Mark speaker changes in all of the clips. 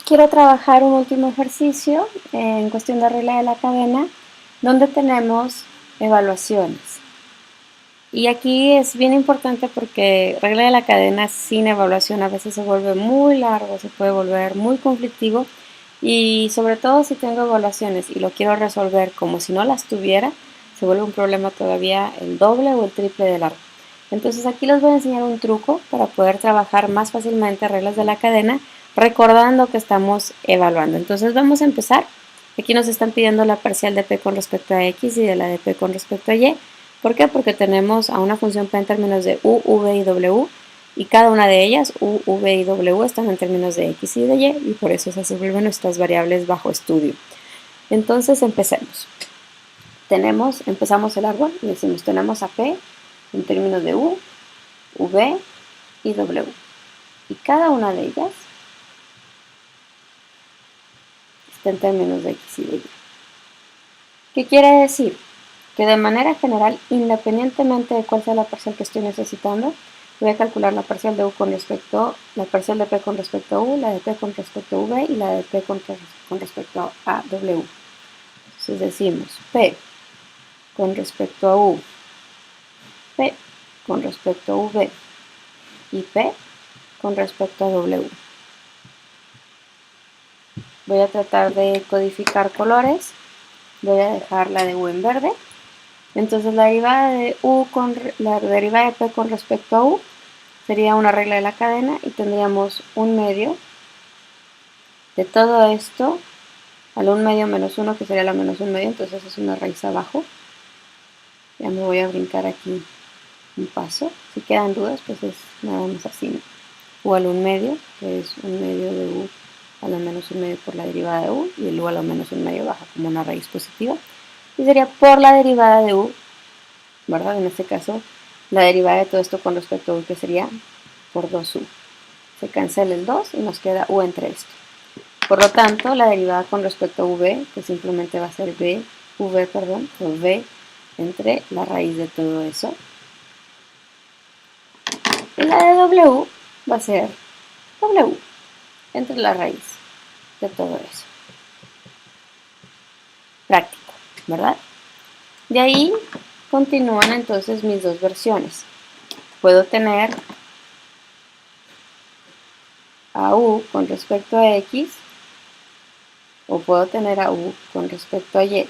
Speaker 1: quiero trabajar un último ejercicio en cuestión de regla de la cadena, donde tenemos evaluaciones. Y aquí es bien importante porque regla de la cadena sin evaluación a veces se vuelve muy largo, se puede volver muy conflictivo, y sobre todo si tengo evaluaciones y lo quiero resolver como si no las tuviera, se vuelve un problema todavía el doble o el triple de largo. Entonces aquí les voy a enseñar un truco para poder trabajar más fácilmente reglas de la cadena, recordando que estamos evaluando. Entonces vamos a empezar. Aquí nos están pidiendo la parcial de p con respecto a x y de la de p con respecto a y. ¿Por qué? Porque tenemos a una función p en términos de u, v y w, y cada una de ellas, u, v y w, están en términos de x y de y por eso se vuelven nuestras variables bajo estudio. Entonces empecemos. Empezamos el árbol y decimos, tenemos a p en términos de u, v y w. Y cada una de ellas está en términos de x y de y. ¿Qué quiere decir? Que de manera general, independientemente de cuál sea la parcial que estoy necesitando, voy a calcular la parcial de la parcial de p con respecto a u, la de p con respecto a v y la de p con respecto a w. Entonces decimos p con respecto a u, p con respecto a v y p con respecto a w. Voy a tratar de codificar colores. Voy a dejar la de u en verde. Entonces la derivada de p con respecto a u sería una regla de la cadena y tendríamos un medio de todo esto al 1 medio menos 1, que sería la menos 1 medio, entonces es una raíz abajo. Ya me voy a brincar aquí un paso. Si quedan dudas, pues es nada más así, ¿no? U al 1 medio, que es 1 medio de u a la menos 1 medio por la derivada de u, y el u a la menos 1 medio baja como una raíz positiva. Y sería por la derivada de u, ¿verdad? En este caso, la derivada de todo esto con respecto a u, que sería por 2u. Se cancela el 2 y nos queda u entre esto. Por lo tanto, la derivada con respecto a v, que simplemente va a ser v entre la raíz de todo eso. Y la de w va a ser w entre la raíz de todo eso. Práctico, ¿verdad? De ahí continúan entonces mis dos versiones. Puedo tener a u con respecto a x, o puedo tener a u con respecto a y.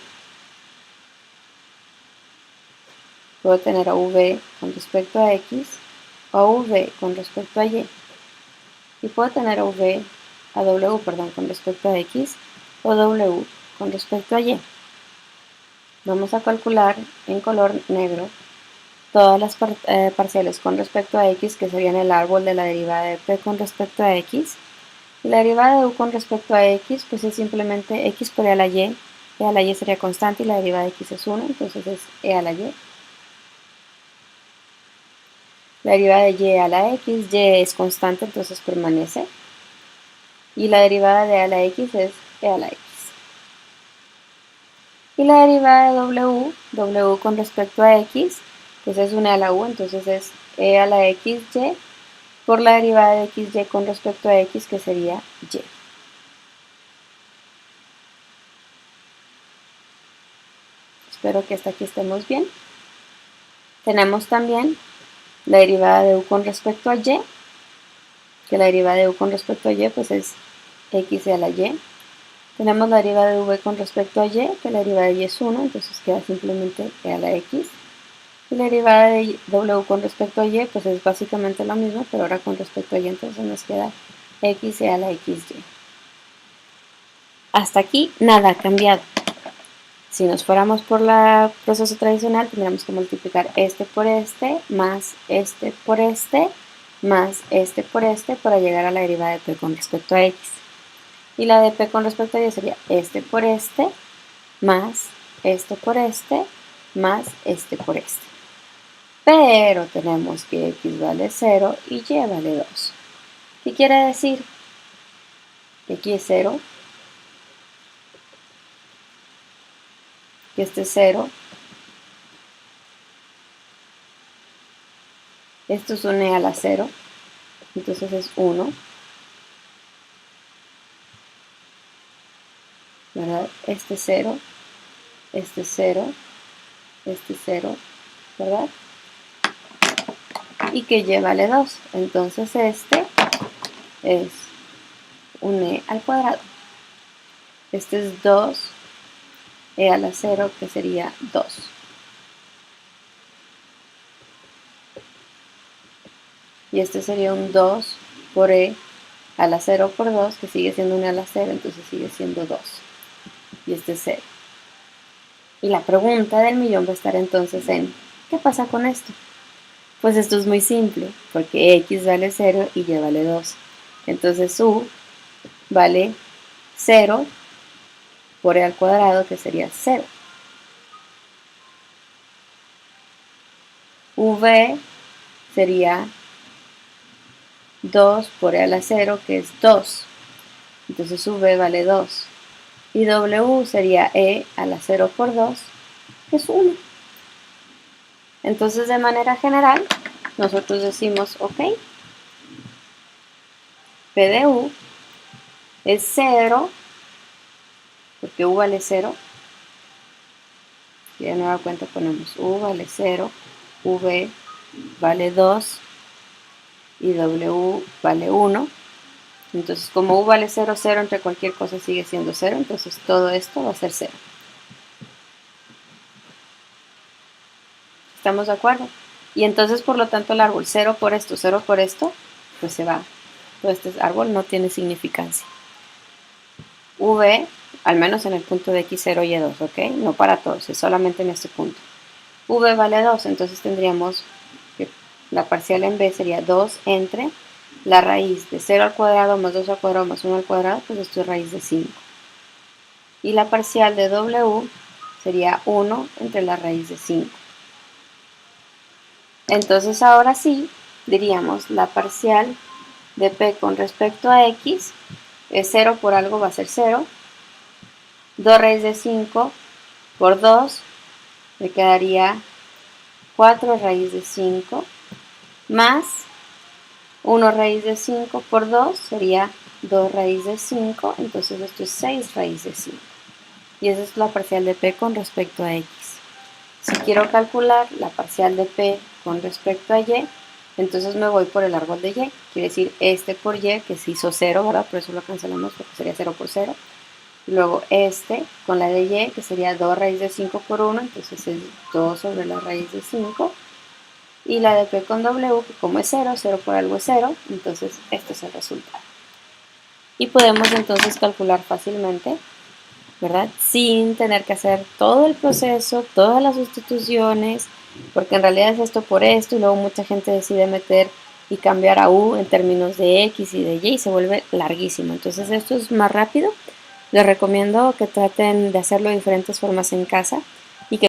Speaker 1: Puedo tener a v con respecto a x, o a v con respecto a y. Y puedo tener a w con respecto a x, o w con respecto a y. Vamos a calcular en color negro todas las parciales con respecto a x, que serían el árbol de la derivada de p con respecto a x. Y la derivada de u con respecto a x, pues es simplemente x por e a la y. E a la y sería constante y la derivada de x es 1, entonces es e a la y. La derivada de y a la x, y es constante, entonces permanece. Y la derivada de a la x es e a la x. Y la derivada de w con respecto a x, pues es 1 a la u, entonces es e a la xy por la derivada de xy con respecto a x, que sería y. Espero que hasta aquí estemos bien. Tenemos también la derivada de u con respecto a y, que la derivada de u con respecto a y pues es x a la y. Tenemos la derivada de v con respecto a y, que la derivada de y es 1, entonces queda simplemente e a la x. Y la derivada de w con respecto a y pues es básicamente lo mismo, pero ahora con respecto a y, entonces nos queda x a la xy. Hasta aquí nada ha cambiado. Si nos fuéramos por el proceso tradicional, tendríamos que multiplicar este por este, más este por este, más este por este, para llegar a la derivada de p con respecto a x. Y la de p con respecto a y sería este por este, más este por este, más este por este. Pero tenemos que x vale 0 y y vale 2. ¿Qué quiere decir? X es 0, que este es 0, esto es un e a la 0, entonces es 1. ¿verdad? Este 0, este 0, este 0, ¿verdad? Y que y vale 2. Entonces este es un e al cuadrado. Este es 2 e a la 0, que sería 2. Y este sería un 2 por e a la 0 por 2, que sigue siendo un e a la 0, entonces sigue siendo 2. Y este es 0. Y la pregunta del millón va a estar entonces en, ¿qué pasa con esto? Pues esto es muy simple, porque x vale 0 y y vale 2. Entonces u vale 0 por e al cuadrado, que sería 0. V sería 2 por e a la 0, que es 2. Entonces v vale 2. Y w sería e a la 0 por 2, que es 1. Entonces, de manera general, nosotros decimos, ok, P de u es 0, porque u vale 0. Y de nueva cuenta ponemos u vale 0, v vale 2 y w vale 1. Entonces, como u vale 0, 0 entre cualquier cosa sigue siendo 0, entonces todo esto va a ser 0. ¿Estamos de acuerdo? Y entonces, por lo tanto, el árbol 0 por esto, 0 por esto, pues se va. Todo este árbol no tiene significancia. V, al menos en el punto de x0 y 2, ¿ok? No para todos, es solamente en este punto. V vale 2, entonces tendríamos que la parcial en B sería 2 entre la raíz de 0 al cuadrado más 2 al cuadrado más 1 al cuadrado, pues esto es raíz de 5. Y la parcial de W sería 1 entre la raíz de 5. Entonces ahora sí, diríamos la parcial de P con respecto a X es 0 por algo, va a ser 0. 2 raíz de 5 por 2 me quedaría 4 raíz de 5 más 1 raíz de 5 por 2 sería 2 raíz de 5, entonces esto es 6 raíz de 5. Y esa es la parcial de P con respecto a X. Si quiero calcular la parcial de P con respecto a Y, entonces me voy por el árbol de Y. Quiere decir este por Y, que se hizo 0, ¿verdad? Por eso lo cancelamos, porque sería 0 por 0. Luego este con la de Y, que sería 2 raíz de 5 por 1, entonces es 2 sobre la raíz de 5. Y la de P con W, que como es 0, 0 por algo es 0, entonces este es el resultado. Y podemos entonces calcular fácilmente, ¿verdad? Sin tener que hacer todo el proceso, todas las sustituciones, porque en realidad es esto por esto, y luego mucha gente decide meter y cambiar a u en términos de x y de y, y se vuelve larguísimo. Entonces esto es más rápido. Les recomiendo que traten de hacerlo de diferentes formas en casa.